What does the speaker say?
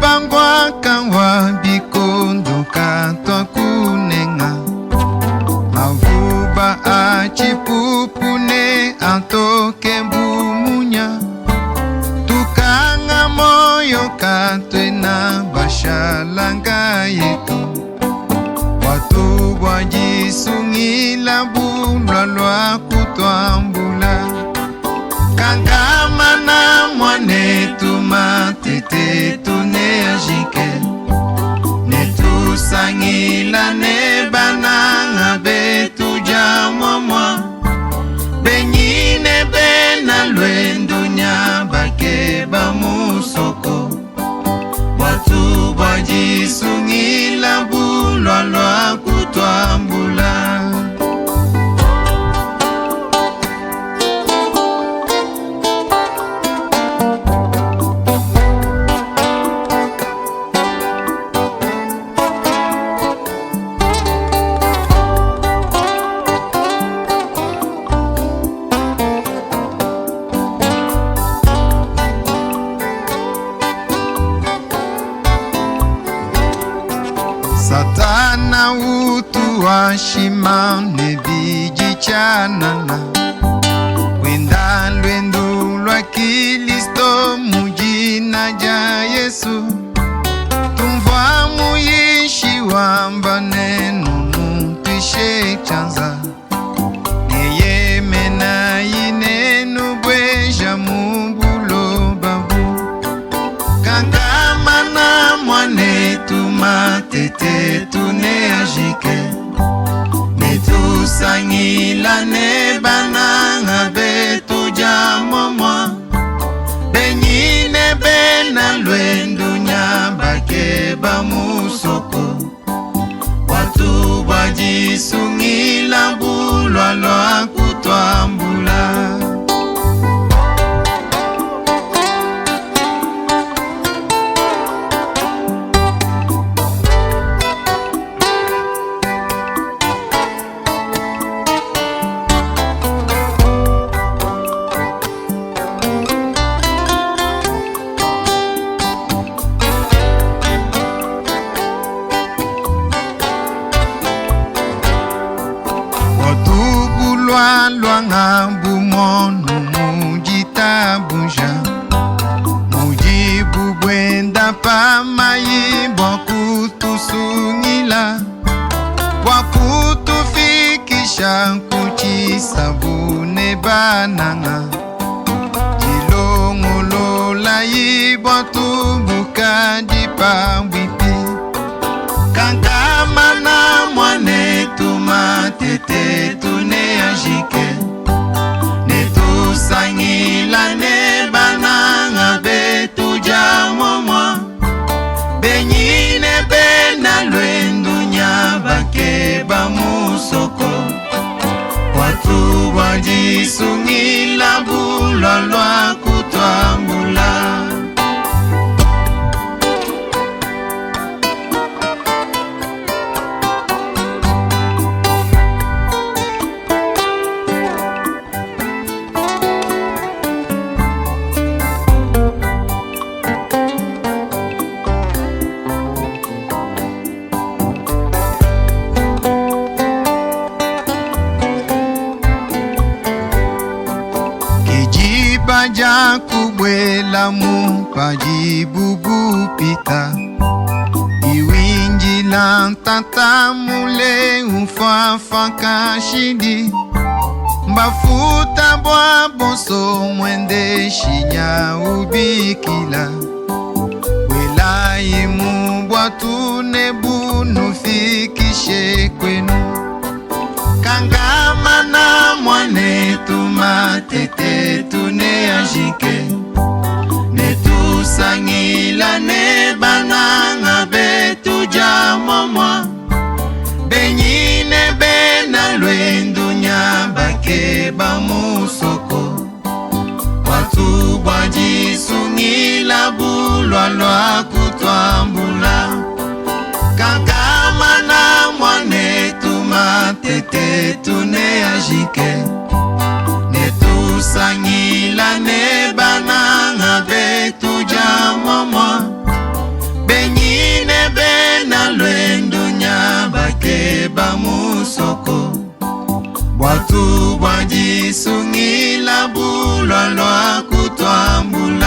bangwa kangwa bikondo katwa kunenga avuba achipupune antoke bumunya tukanga moyo katwe na bashalanga yetu watu bwajisungila bulwa lwa kutwambula kankama na mwanetu matete tune ajike netusangila ne bananga betu jamwamwa benyine bena lwendunya bakeba musoko watu bajisungila bulwa lwa kutwambula Satana utu washima nebiji chanana wenda lwendu lwa Kilisto mujina ja Yesu tumva muyishi wamba nenu mutwishe chanza neye mena yinenu bweja mubulo babu kankama na mwanetu matete tune ajike netusangila ne bananga betu jamomwa benyine bena lwendunya bakeba musoko watu bajisungila bulwa lwa kutwambula lwanga bumono mujita bunja mujibu bwenda pa mayi bwakutusungila bwakutufikisha kuchisabune bananga tilongolola yi bwatubuka dipa bwipi kankama na mwanetu matete tune ajike netusangila ne bananga betu jamomwa benyine bena lwendunya bakeba musoko watu bajisungila bulwa lwa kutwambula baja kubwela mupajibubu pita iwinjila ntata mule ufafa kashidi mbafuta bwa boso mwende shinya ubikila wela imu bwa tunebu nufikishe kwenu kangama na mwanetu matete tune ajike netusangila ne bananga betu jamomwa benyine bena lwendunya bakeba musoko watu bwajisungila bulwa lwa kutwambula kankama na mwanetu matete tune ajike netusangila ne bananga betu jamomwa tubwa jisungila bulwa lwa kutwambula.